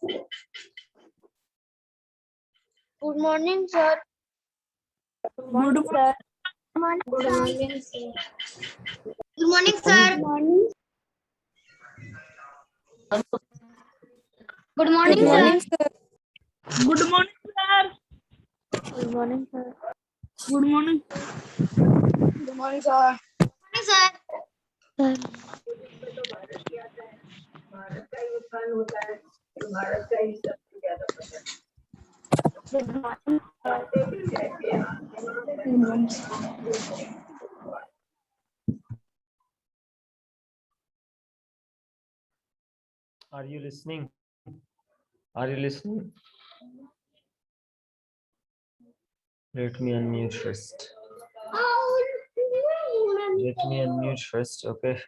Good morning, sir. Good morning, sir. Good morning, sir. Good morning, sir. Good morning, Good sir. morning, sir. Good morning, sir. Good morning, sir. Good morning. Good morning, sir. Good morning, sir. Are you listening? Are you listening? Let me unmute first. Let me unmute first, okay?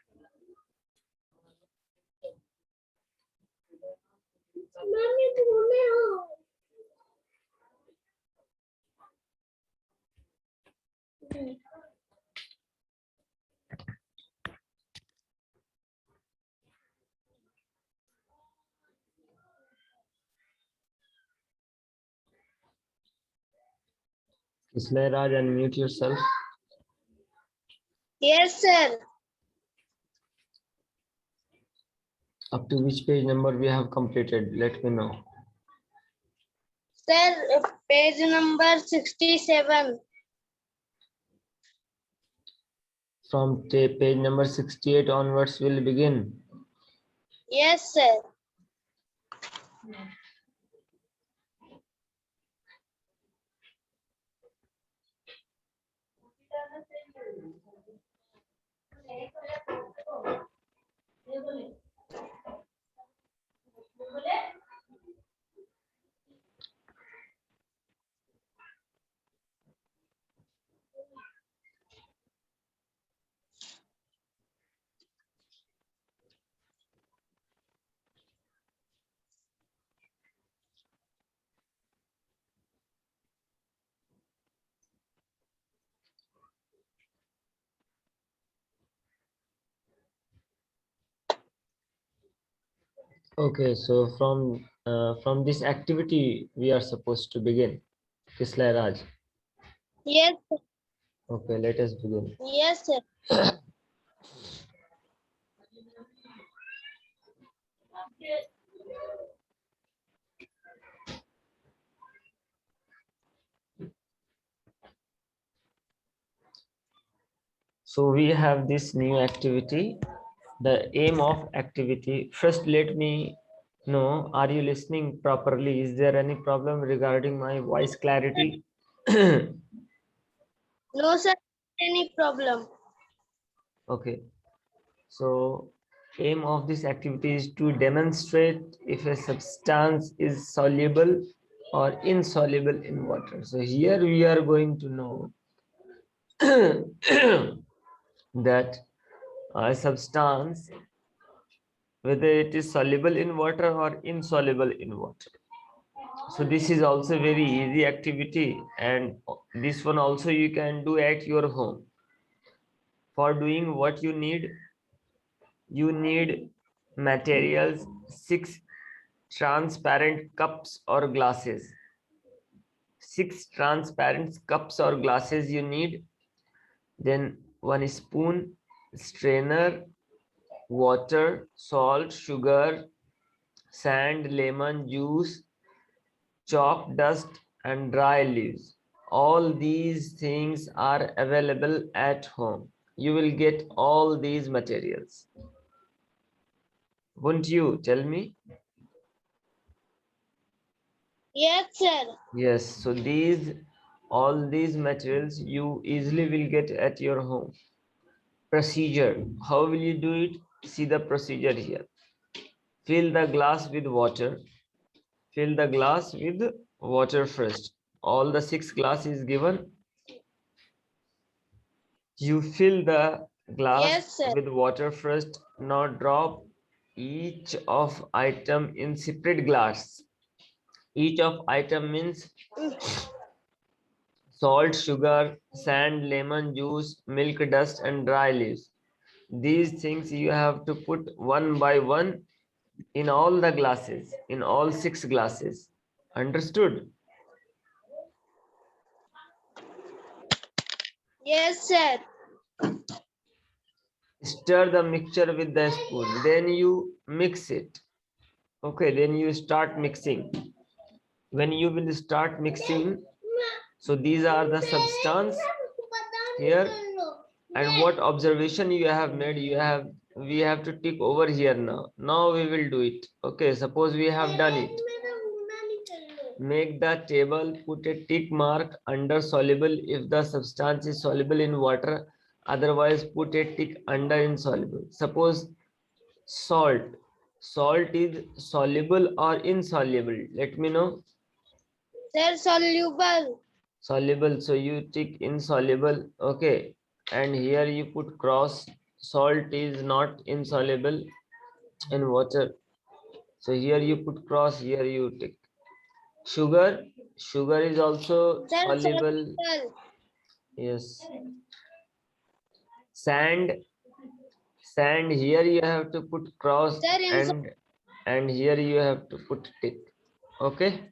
Ismail Raj, unmute yourself. Yes, sir. Up to which page number we have completed? Let me know. Sir, page number 67. From page number 68 onwards, we'll begin. Yes, sir. Okay, so from this activity, we are supposed to begin. Ismail Raj. Yes, sir. Okay, let us begin. Yes, sir. So we have this new activity. The aim of activity. First, let me know, are you listening properly? Is there any problem regarding my voice clarity? No, sir. Any problem? Okay. So aim of this activity is to demonstrate if a substance is soluble or insoluble in water. So here we are going to know that a substance, whether it is soluble in water or insoluble in water. So this is also very easy activity, and this one also you can do at your home. For doing what you need materials, 6 transparent cups or glasses. 6 transparent cups or glasses you need. Then 1 spoon, strainer, water, salt, sugar, sand, lemon juice, chalk dust, and dry leaves. All these things are available at home. You will get all these materials. Won't you tell me? Yes, sir. Yes, so all these materials you easily will get at your home. Procedure. How will you do it? See the procedure here. Fill the glass with water. Fill the glass with water first. All the 6 glass is given. You fill the glass Yes, sir. with water first. Now drop each of item in separate glass. Each of item means salt, sugar, sand, lemon juice, milk dust, and dry leaves. These things you have to put one by one in all the glasses, in all 6 glasses. Understood? Yes, sir. Stir the mixture with the spoon, then you mix it. Okay, then you start mixing. When you will start mixing, so these are the substance here, and what observation you have made, we have to tick over here now. Now we will do it. Okay, suppose we have done it. Make the table, put a tick mark under soluble if the substance is soluble in water, otherwise put a tick under insoluble. Suppose salt. Salt is soluble or insoluble? Let me know. Sir, soluble. Soluble, so you tick insoluble. Okay, and here you put cross. Salt is not insoluble in water, so here you put cross, here you tick. Sugar. Sugar is also Sir, soluble. soluble. Yes. Sand. Sand, here you have to put cross, Sir, and here you have to put tick. Okay.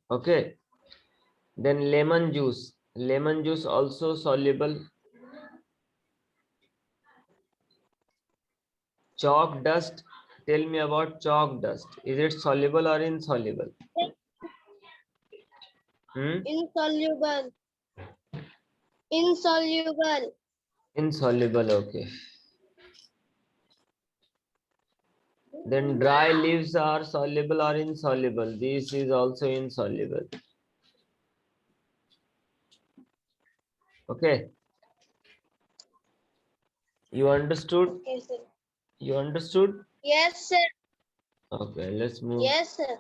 Okay. Then lemon juice. Lemon juice also soluble. Chalk dust. Tell me about chalk dust. Is it soluble or insoluble? insoluble. Insoluble. Insoluble, okay. Then dry leaves are soluble or insoluble? This is also insoluble. Okay. You understood? Okay, sir. You understood? Yes, sir. Okay, let's move. Yes, sir.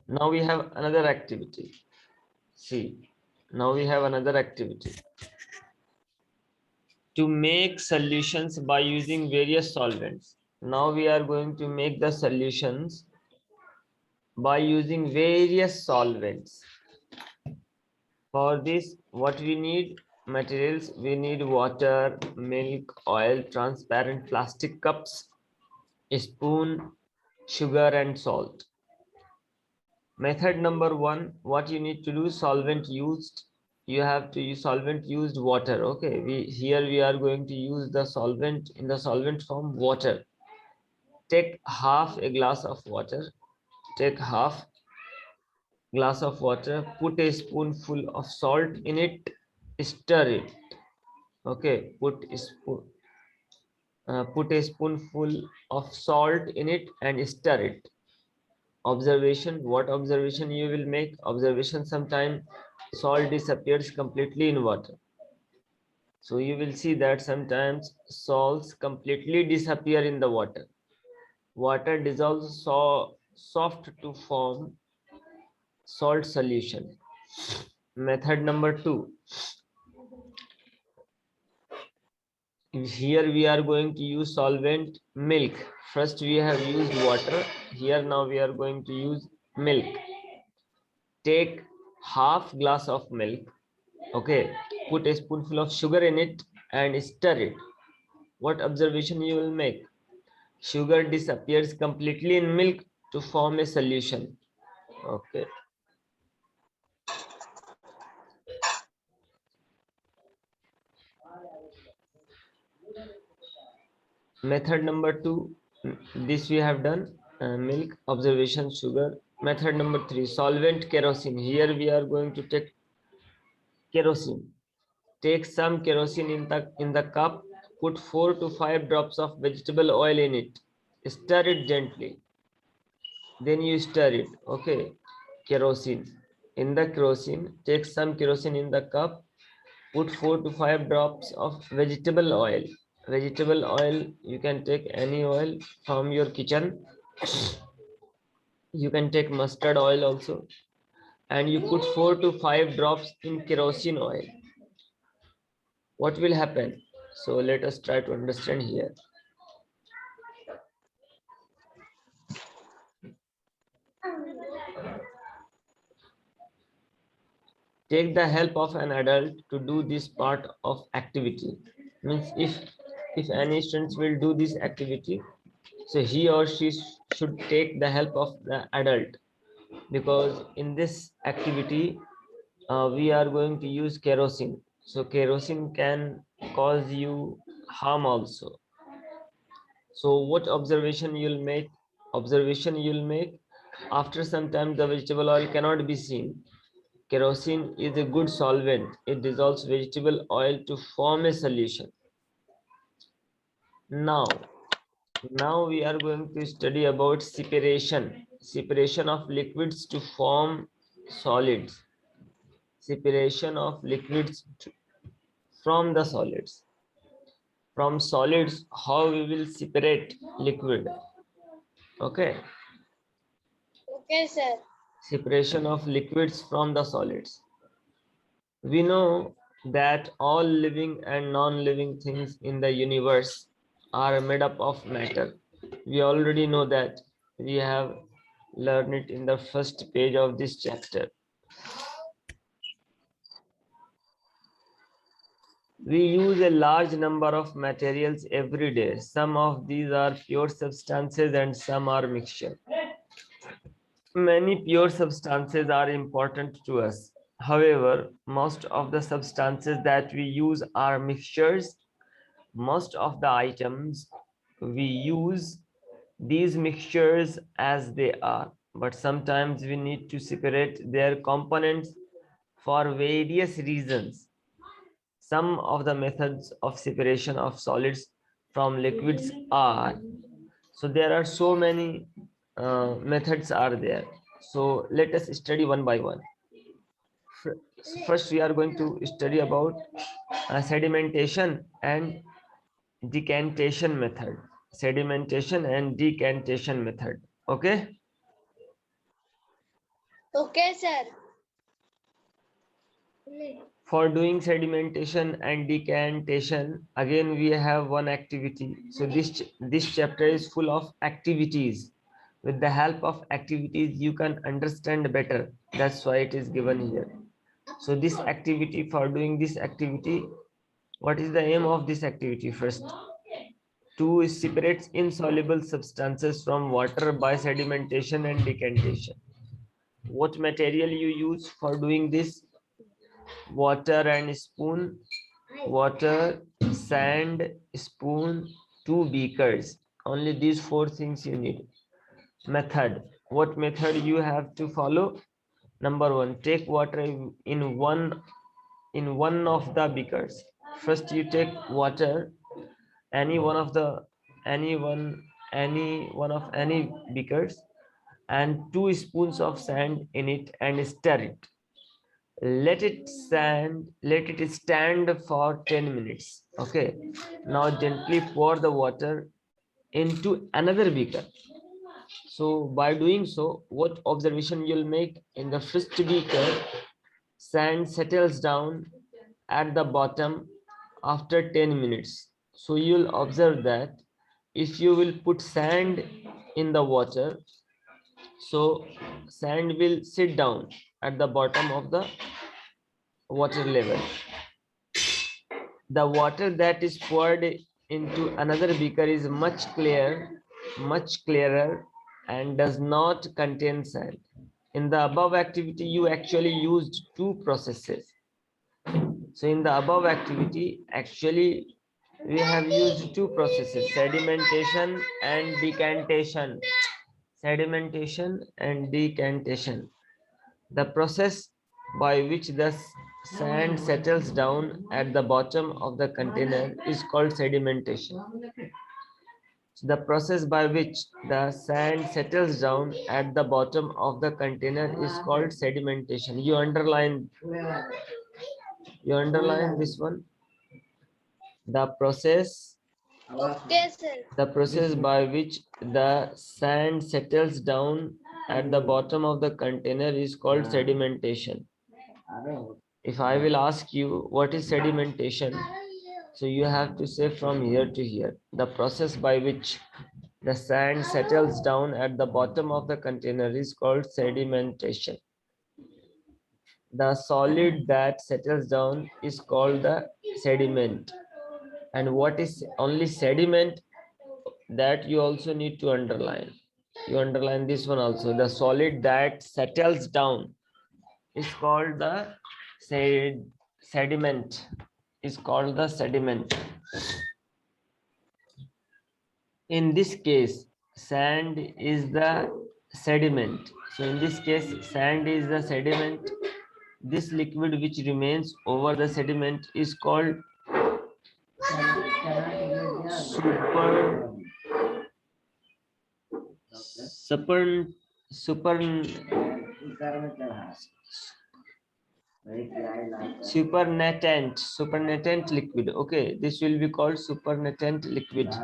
Now we have another activity. See, now we have another activity. To make solutions by using various solvents. Now we are going to make the solutions by using various solvents. For this, what we need? Materials, we need water, milk, oil, transparent plastic cups, a spoon, sugar, and salt. Method number 1, what you need to do, solvent used. You have to use solvent used water. Okay, we are going to use the solvent in the solvent form water. Take half a glass of water. Take half glass of water. Put a spoonful of salt in it. Stir it. Okay, put a spoonful of salt in it and stir it. Observation. What observation you will make? Observation, sometime salt disappears completely in water. So you will see that sometimes salts completely disappear in the water. Water dissolves so soft to form salt solution. Method number 2. Here we are going to use solvent milk. First we have used water. Here now we are going to use milk. Take half glass of milk. Okay, put a spoonful of sugar in it and stir it. What observation you will make? Sugar disappears completely in milk to form a solution. Okay. Method number 2, this we have done. Milk, observation, sugar. Method number 3, solvent kerosene. Here we are going to take kerosene. Take some kerosene in the cup. Put 4 to 5 drops of vegetable oil in it. Stir it gently. Then you stir it. Okay. Kerosene. In the kerosene, take some kerosene in the cup. Put 4 to 5 drops of vegetable oil. Vegetable oil, you can take any oil from your kitchen. You can take mustard oil also. And you put 4 to 5 drops in kerosene oil. What will happen? So let us try to understand here. take the help of an adult to do this part of activity. Means if any students will do this activity, so he or she should take the help of the adult, because in this activity we are going to use kerosene. So kerosene can cause you harm also. So what observation you'll make? Observation you'll make, after some time the vegetable oil cannot be seen. Kerosene is a good solvent. It dissolves vegetable oil to form a solution. Now we are going to study about separation of liquids to form solids. Separation of liquids from the solids. From solids, how we will separate liquid. Okay. Okay, sir. Separation of liquids from the solids. We know that all living and non-living things in the universe are made up of matter. We already know that. We have learned it in the first page of this chapter. We use a large number of materials every day. Some of these are pure substances and some are mixture. Many pure substances are important to us. However, most of the substances that we use are mixtures. Most of the items we use these mixtures as they are, but sometimes we need to separate their components for various reasons. Some of the methods of separation of solids from liquids are, so there are so many methods are there. So let us study one by one. First we are going to study about sedimentation and decantation method. Sedimentation and decantation method. Okay. Okay, sir. For doing sedimentation and decantation, again we have one activity. So this chapter is full of activities. With the help of activities you can understand better. That's why it is given here. So this activity, for doing this activity, what is the aim of this activity? First, to separate insoluble substances from water by sedimentation and decantation. What material you use for doing this? Water and spoon, water, sand, spoon, 2 beakers. Only these 4 things you need. Method. What method you have to follow? Number 1, take water in one of the beakers. First you take water, any one of any beakers, and 2 spoons of sand in it and stir it. Let it stand for 10 minutes. Okay, now gently pour the water into another beaker. So by doing so, what observation you'll make? In the first beaker, sand settles down at the bottom after 10 minutes. So you'll observe that if you will put sand in the water, so sand will sit down at the bottom of the water level. The water that is poured into another beaker is much clearer and does not contain sand. In the above activity, you actually used 2 processes. So in the above activity, actually we have used 2 processes, sedimentation and decantation. Sedimentation and decantation. The process by which the sand settles down at the bottom of the container is called sedimentation. The process by which the sand settles down at the bottom of the container is called sedimentation. You underline this one. The process Okay, sir. the process by which the sand settles down at the bottom of the container is called sedimentation. If I will ask you what is sedimentation, so you have to say from here to here. The process by which the sand settles down at the bottom of the container is called sedimentation. The solid that settles down is called the sediment. And what is only sediment, that you also need to underline. You underline this one also. The solid that settles down is called the sediment. Is called the sediment. In this case, sand is the sediment. So in this case, sand is the sediment. This liquid which remains over the sediment is called super supernatant liquid. Okay, this will be called supernatant liquid.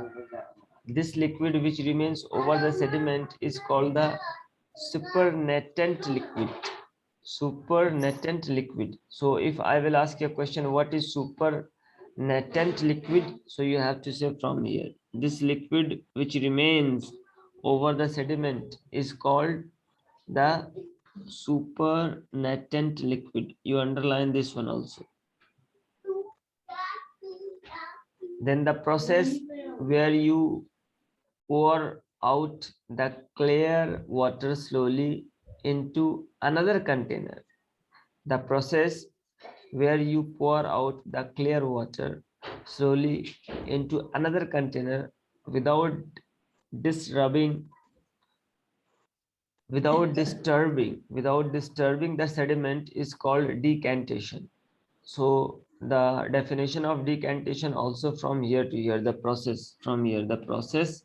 This liquid which remains over the sediment is called the supernatant liquid. Supernatant liquid. So if I will ask you a question, what is supernatant liquid? So you have to say from here, this liquid which remains over the sediment is called the supernatant liquid. You underline this one also. Then the process where you pour out the clear water slowly into another container. The process where you pour out the clear water slowly into another container without disturbing the sediment is called decantation. So the definition of decantation also from here to here, the process from here, the process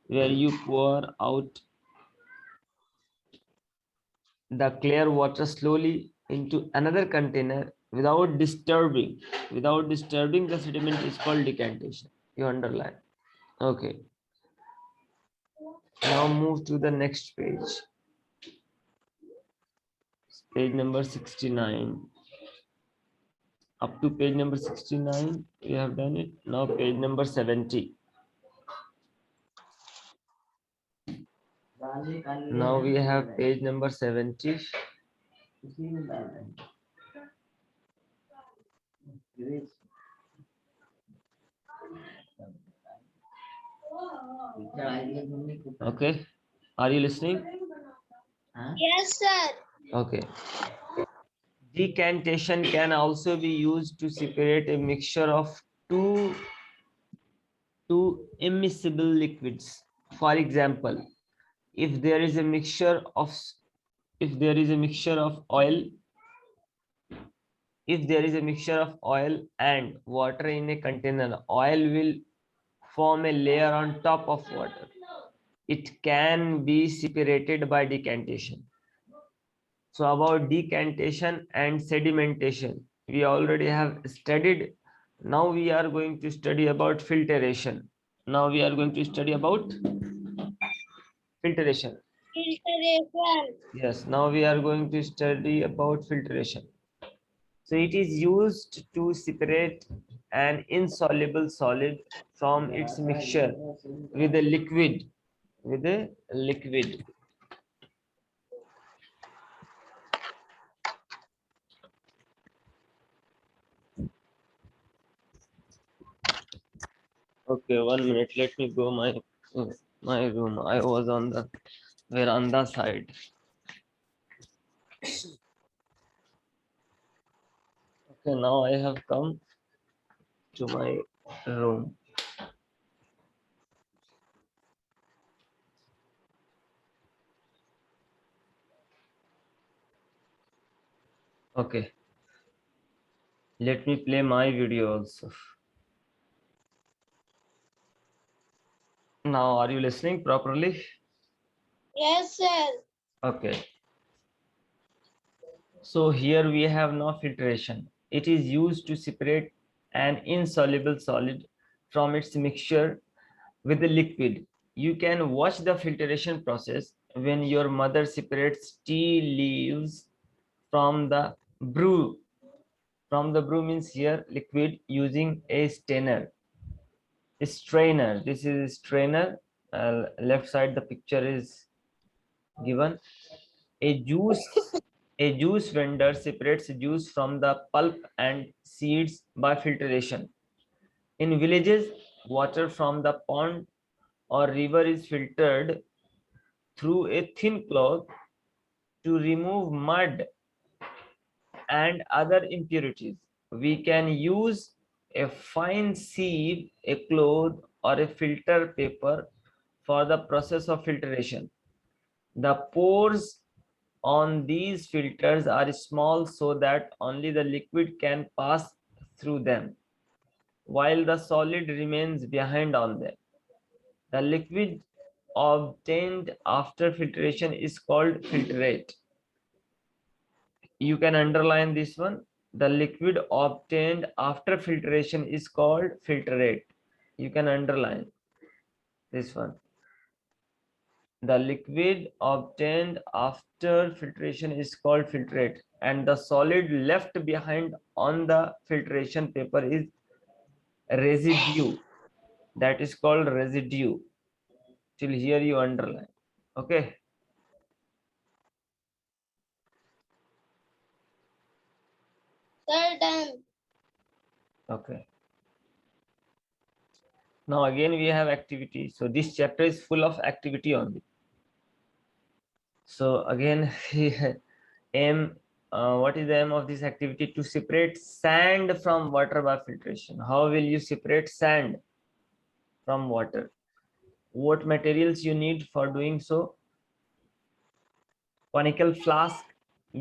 where you pour out the clear water slowly into another container without disturbing the sediment is called decantation. You underline. Okay. Now move to the next page. Page number 69. Up to page number 69, we have done it. Now page number 70. Now we have page number 70. Okay. Are you listening? Yes, sir. Okay. Decantation can also be used to separate a mixture of two immiscible liquids. For example, if there is a mixture of oil, and water in a container, oil will form a layer on top of water. It can be separated by decantation. So about decantation and sedimentation, we already have studied. Now we are going to study about filtration. Filtration. Yes, now we are going to study about filtration. So it is used to separate an insoluble solid from its mixture with a liquid. Okay, 1 minute. Let me go my room. I was on the veranda side. Okay, now I have come to my room. Okay. Let me play my video also. Now, are you listening properly? Yes, sir. Okay. So here we have no filtration. It is used to separate an insoluble solid from its mixture with the liquid. You can watch the filtration process when your mother separates tea leaves from the brew. From the brew means here liquid, using a strainer. This is a strainer. Left side the picture is given. A juice A juice vendor separates juice from the pulp and seeds by filtration. In villages, water from the pond or river is filtered through a thin cloth to remove mud and other impurities. We can use a fine sieve, a cloth, or a filter paper for the process of filtration. The pores on these filters are small so that only the liquid can pass through them, while the solid remains behind on them. The liquid obtained after filtration is called filtrate. You can underline this one. The liquid obtained after filtration is called filtrate. You can underline this one. The liquid obtained after filtration is called filtrate, and the solid left behind on the filtration paper is residue. That is called residue. Till here you underline. Okay. Sir, done. Okay. Now again we have activity. So this chapter is full of activity only. So again, aim. What is the aim of this activity? To separate sand from water by filtration. How will you separate sand from water? What materials you need for doing so? Conical flask,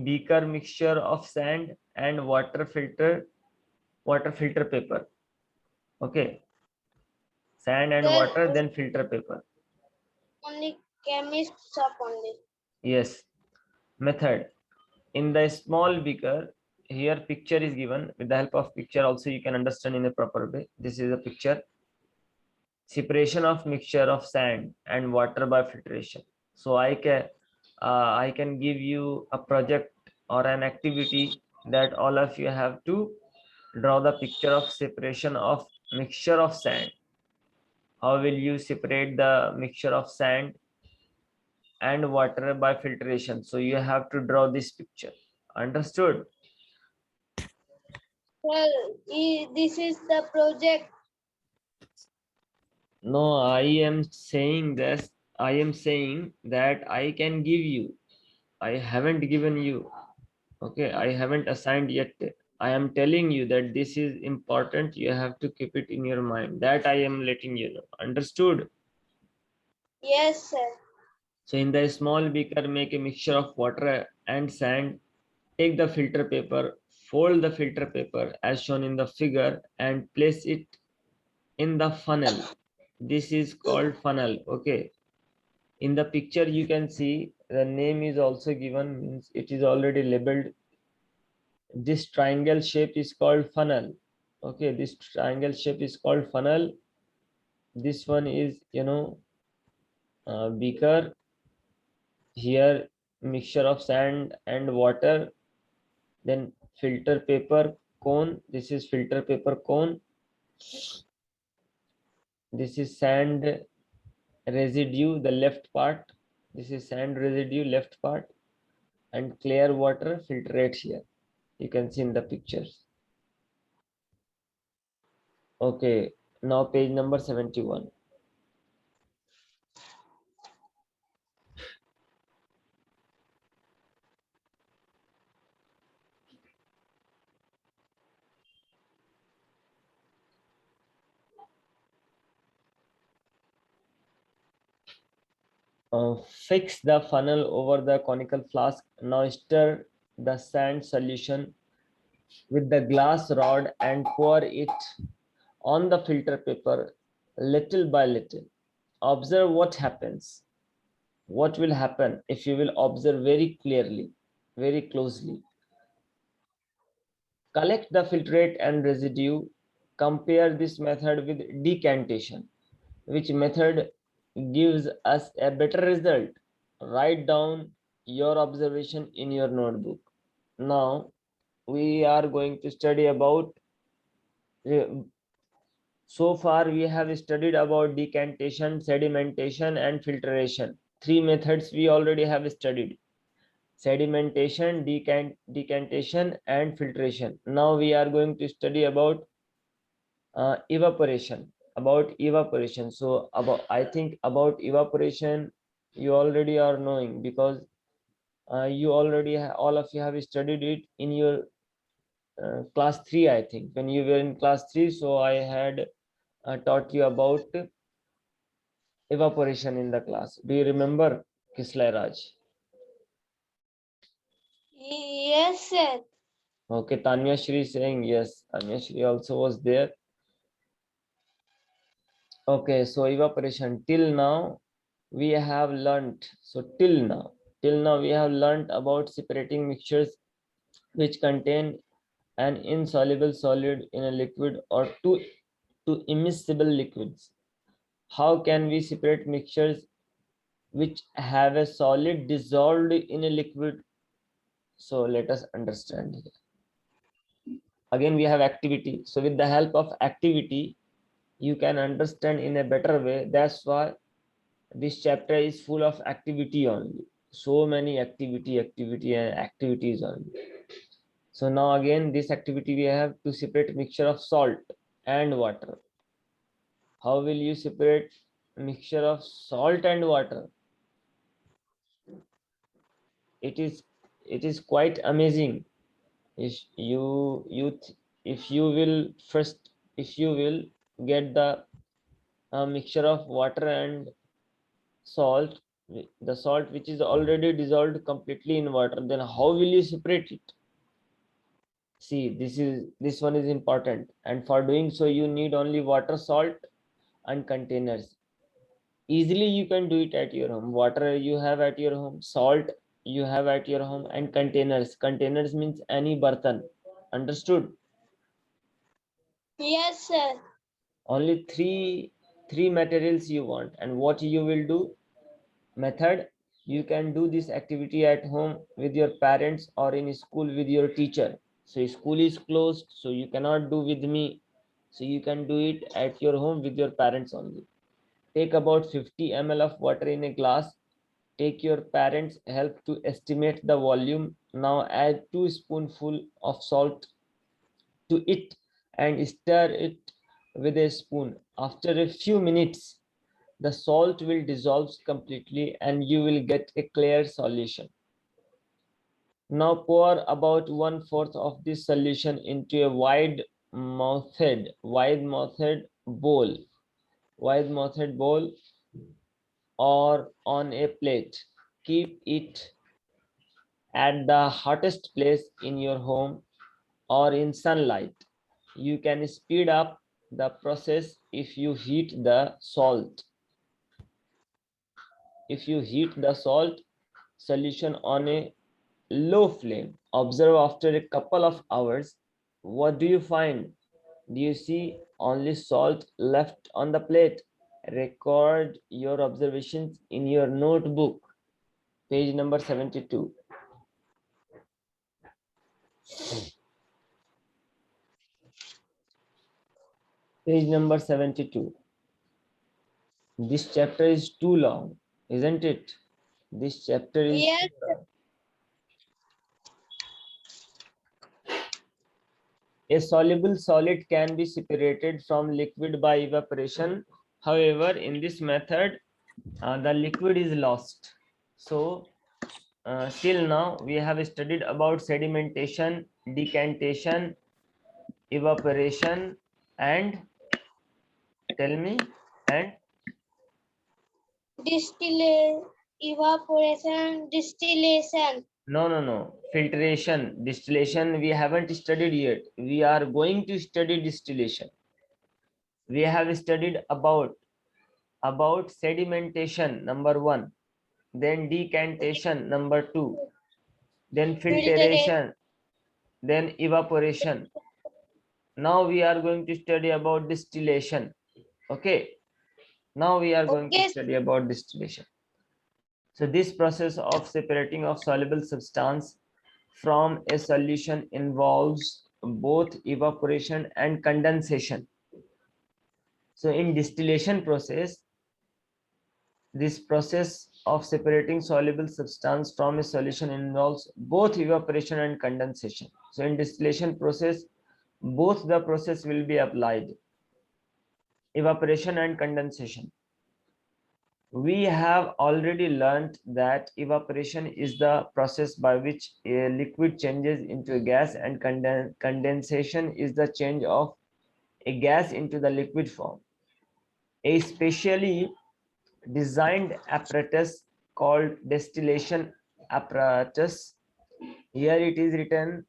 beaker, mixture of sand and water filter paper. Okay, sand and Sir, water, then filter paper. only chemists shop only. Yes. Method. In the small beaker, here picture is given. With the help of picture also you can understand in a proper way. This is a picture. Separation of mixture of sand and water by filtration. So I can give you a project or an activity that all of you have to draw the picture of separation of mixture of sand. How will you separate the mixture of sand and water by filtration? So you have to draw this picture. Understood? Sir, this is the project. No, I am saying this. I am saying that I can give you. I haven't given you. Okay, I haven't assigned yet. I am telling you that this is important. You have to keep it in your mind. That I am letting you know. Understood? Yes, sir. So in the small beaker, make a mixture of water and sand. Take the filter paper, fold the filter paper as shown in the figure and place it in the funnel. This is called funnel. Okay. In the picture you can see the name is also given, means it is already labeled. This triangle shape is called funnel. Okay, this triangle shape is called funnel. This one is beaker. Here mixture of sand and water, then filter paper cone. This is filter paper cone. This is sand residue, the left part. This is sand residue, left part, and clear water filtrate here. You can see in the pictures. Okay, now page number 71. Fix the funnel over the conical flask. Now stir the sand solution with the glass rod and pour it on the filter paper little by little. Observe what happens. What will happen if you will observe very clearly, very closely. Collect the filtrate and residue. Compare this method with decantation. Which method gives us a better result? Write down your observation in your notebook. Now we are going to study about, so far we have studied about decantation, sedimentation and filtration. Three methods we already have studied. sedimentation, decantation, and filtration. Now we are going to study about evaporation. So about, I think about evaporation you already are knowing, because you already all of you have studied it in your class 3, I think, when you were in class 3. So I had taught you about evaporation in the class. Do you remember, Kislay Raj? Yes, sir. Okay, Tanya Shri saying yes. Tanya Shri also was there. Okay, so evaporation. Till now we have learnt. So till now we have learnt about separating mixtures which contain an insoluble solid in a liquid or two immiscible liquids. How can we separate mixtures which have a solid dissolved in a liquid? So let us understand here. Again, we have activity. So with the help of activity, you can understand in a better way. That's why this chapter is full of activity only. So many activities only. So now again, this activity we have to separate mixture of salt and water. How will you separate mixture of salt and water? It is quite amazing. If you will get the mixture of water and salt, the salt which is already dissolved completely in water, then how will you separate it? See, this one is important, and for doing so you need only water, salt, and containers. Easily you can do it at your home. Water you have at your home, salt you have at your home, and containers means any bartan. Understood? Yes, sir. Only three materials you want. And what you will do? Method: you can do this activity at home with your parents or in school with your teacher. So school is closed, so you cannot do with me, so you can do it at your home with your parents only. Take about 50 ml of water in a glass. Take your parents' help to estimate the volume. Now add 2 spoonfuls of salt to it and stir it with a spoon. After a few minutes, the salt will dissolve completely and you will get a clear solution. Now pour about 1/4 of this solution into a wide-mouthed bowl, or on a plate. Keep it at the hottest place in your home or in sunlight. You can speed up the process if you heat the salt. If you heat the salt solution on a low flame, observe after a couple of hours. What do you find? Do you see only salt left on the plate? Record your observations in your notebook, page number 72. Page number 72. This chapter is too long, isn't it? This chapter is Yes, too long. A soluble solid can be separated from liquid by evaporation. However, in this method, the liquid is lost. So, till now, we have studied about sedimentation, decantation, evaporation, and tell me, and evaporation, distillation. no. Filtration, distillation, we haven't studied yet. We are going to study distillation. We have studied about sedimentation, number 1, then decantation, number 2, then filtration, then evaporation. Now we are going to study about distillation. Okay. Now we are going to study about distillation. So this process of separating of soluble substance from a solution involves both evaporation and condensation. So in distillation process, This process of separating soluble substance from a solution involves both evaporation and condensation. So in distillation process, both the process will be applied, evaporation and condensation. We have already learned that evaporation is the process by which a liquid changes into a gas, and condensation is the change of a gas into the liquid form. A specially designed apparatus called distillation apparatus, here it is written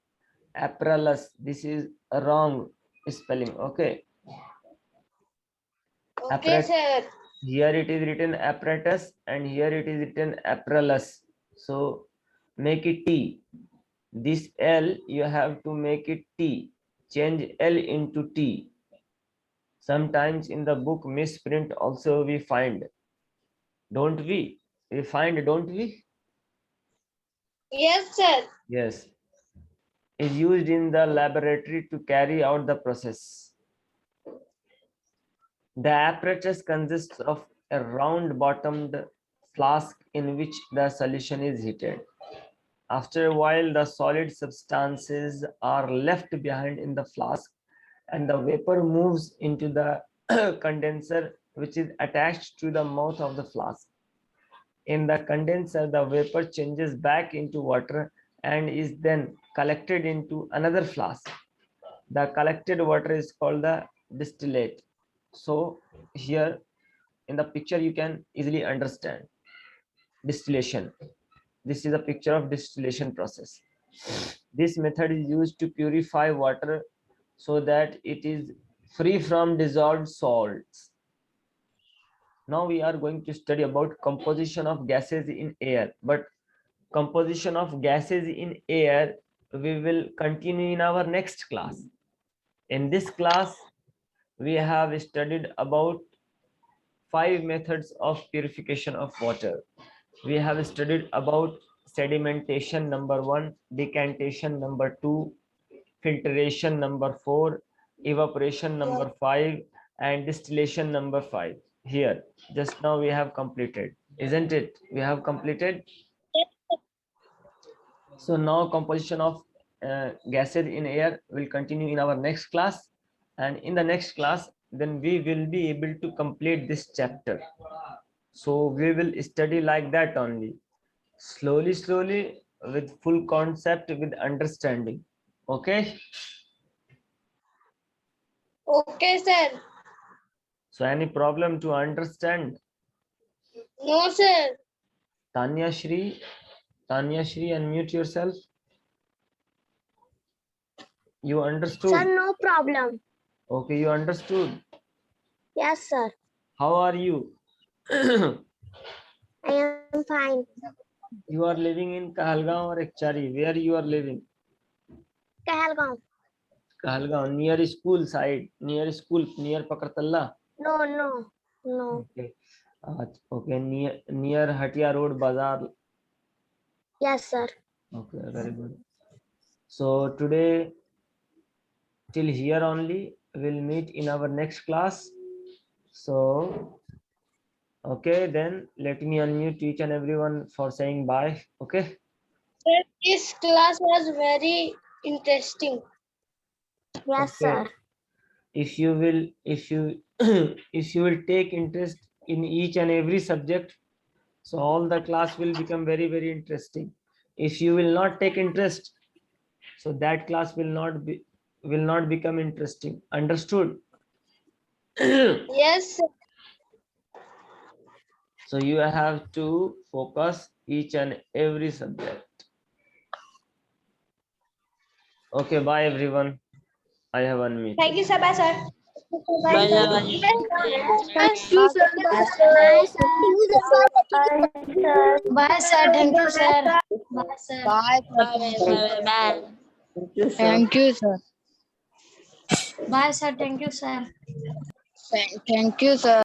apparatus, this is a wrong spelling, okay. Okay, sir. Here it is written apparatus and here it is written apparatus, so make it T. This L you have to make it T, change L into T. Sometimes in the book misprint also we find, don't we? We find, don't we? Yes, sir. Yes. Is used in the laboratory to carry out the process. The apparatus consists of a round-bottomed flask in which the solution is heated. After a while, the solid substances are left behind in the flask and the vapor moves into the condenser, which is attached to the mouth of the flask. In the condenser, the vapor changes back into water and is then collected into another flask. The collected water is called the distillate. So here in the picture you can easily understand distillation. This is a picture of distillation process. This method is used to purify water so that it is free from dissolved salts. Now we are going to study about composition of gases in air, but composition of gases in air we will continue in our next class. In this class we have studied about 5 methods of purification of water. We have studied about sedimentation number 1, decantation number 2, filtration number 4, evaporation number 5, and distillation number 5. Here just now we have completed, isn't it? We have completed. So now composition of gases in air will continue in our next class, and in the next class then we will be able to complete this chapter. So we will study like that only, slowly with full concept, with understanding. Okay, Okay, sir. so any problem to understand? No, sir. Tanya Shri, unmute yourself. You understood? Sir, no problem. Okay, you understood. Yes, sir. How are you? I am fine. You are living in Kahalgaon or Ekchari? Where you are living? Kahalgaon. Kahalgaon, near school side, near Pakartalla. No. Okay. Okay, near Hatia Road Bazaar. Yes, sir. Okay, very good. So today till here only, we'll meet in our next class. So okay, then let me unmute each and everyone for saying bye. Okay. Sir, this class was very interesting. Yes, Okay. sir. If you will take interest in each and every subject, so all the class will become very interesting. If you will not take interest, so that class will not become interesting. Understood? Yes, sir. So you have to focus each and every subject. Okay, bye everyone. I have unmuted. Thank you, sir. Bye, sir. Bye, sir. Thank you, sir. Bye, sir. Thank you, sir. Bye, sir. Bye. Thank you, sir. Bye, sir. Thank you, sir. Thank you, sir.